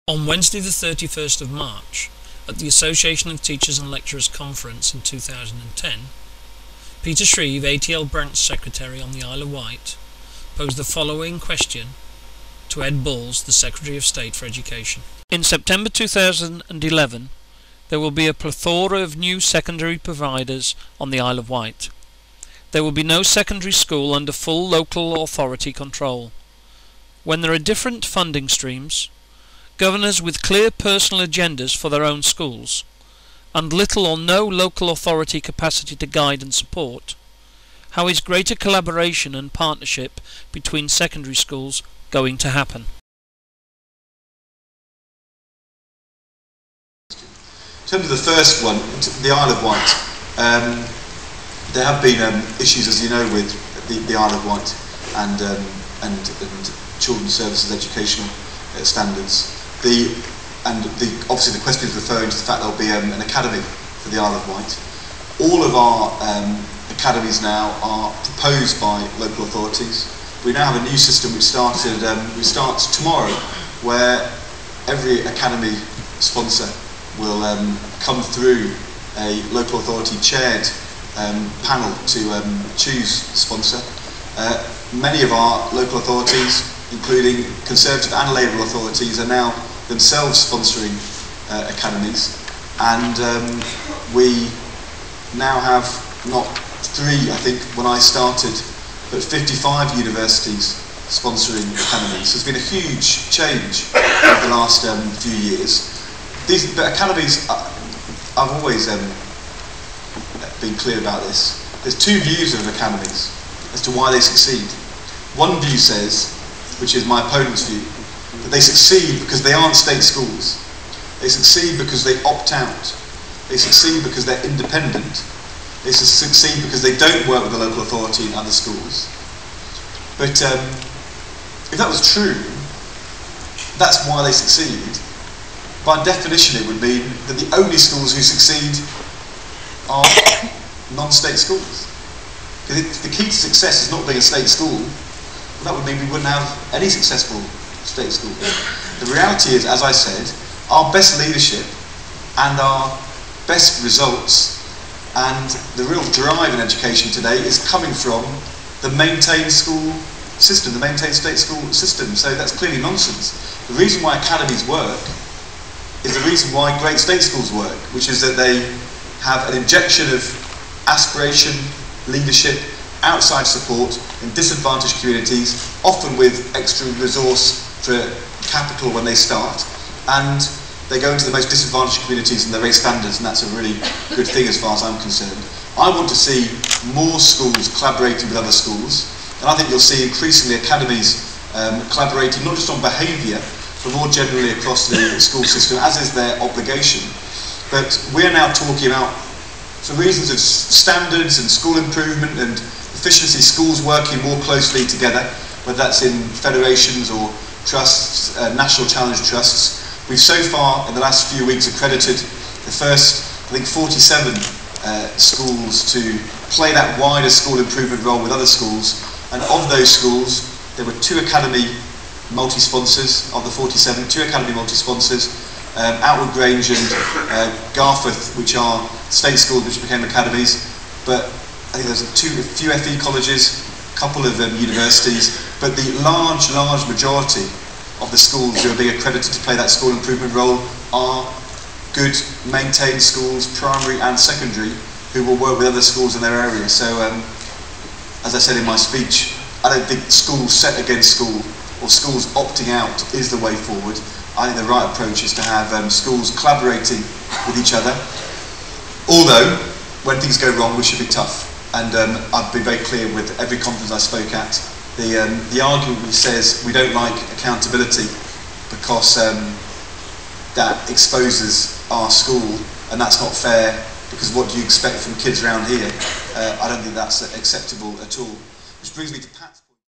On Wednesday the 31st of March, at the Association of Teachers and Lecturers Conference in 2010, Peter Shreeve, ATL Branch Secretary on the Isle of Wight, posed the following question to Ed Balls, the Secretary of State for Education. In September 2011, there will be a plethora of new secondary providers on the Isle of Wight. There will be no secondary school under full local authority control. When there are different funding streams, governors with clear personal agendas for their own schools, and little or no local authority capacity to guide and support, how is greater collaboration and partnership between secondary schools going to happen? In terms of the first one, the Isle of Wight, there have been issues, as you know, with the Isle of Wight and children's services educational standards. Obviously the question is referring to the fact there will be an academy for the Isle of Wight. All of our academies now are proposed by local authorities. We now have a new system which starts tomorrow, where every academy sponsor will come through a local authority chaired panel to choose a sponsor. Many of our local authorities, including Conservative and Labour authorities, are now themselves sponsoring academies, and we now have not 3, I think, when I started, but 55 universities sponsoring academies. So there's been a huge change over the last few years. These academies, I've always been clear about this. There's 2 views of academies as to why they succeed. One view says, which is my opponent's view, that they succeed because they aren't state schools. They succeed because they opt out. They succeed because they're independent. They succeed because they don't work with the local authority in other schools. But if that was true, that's why they succeed. By definition, it would mean that the only schools who succeed are non-state schools. Because if the key to success is not being a state school, that would mean we wouldn't have any successful state school. The reality is, as I said, our best leadership and our best results and the real drive in education today is coming from the maintained school system, the maintained state school system. So that's clearly nonsense. The reason why academies work is the reason why great state schools work, which is that they have an injection of aspiration, leadership, outside support in disadvantaged communities, often with extra resource for capital when they start, and they go into the most disadvantaged communities and they raise standards, and that's a really good thing as far as I'm concerned. I want to see more schools collaborating with other schools, and I think you'll see increasingly academies collaborating not just on behaviour, but more generally across the school system, as is their obligation. But we're now talking about, for reasons of standards and school improvement and efficiency, schools working more closely together, whether that's in federations or trusts, national challenge trusts. We've so far, in the last few weeks, accredited the first, I think, 47 schools to play that wider school improvement role with other schools. And of those schools, there were 2 academy multi-sponsors. Of the 47, 2 academy multi-sponsors, Outwood Grange and Garforth, which are state schools which became academies. But I think there's a few FE colleges, a couple of universities, but the large majority of the schools who are being accredited to play that school improvement role are good, maintained schools, primary and secondary, who will work with other schools in their area. So, as I said in my speech, I don't think schools set against school or schools opting out is the way forward. I think the right approach is to have schools collaborating with each other, although when things go wrong we should be tough. And I've been very clear with every conference I spoke at. The argument which says we don't like accountability because that exposes our school and that's not fair, because what do you expect from kids around here? I don't think that's acceptable at all. Which brings me to Pat.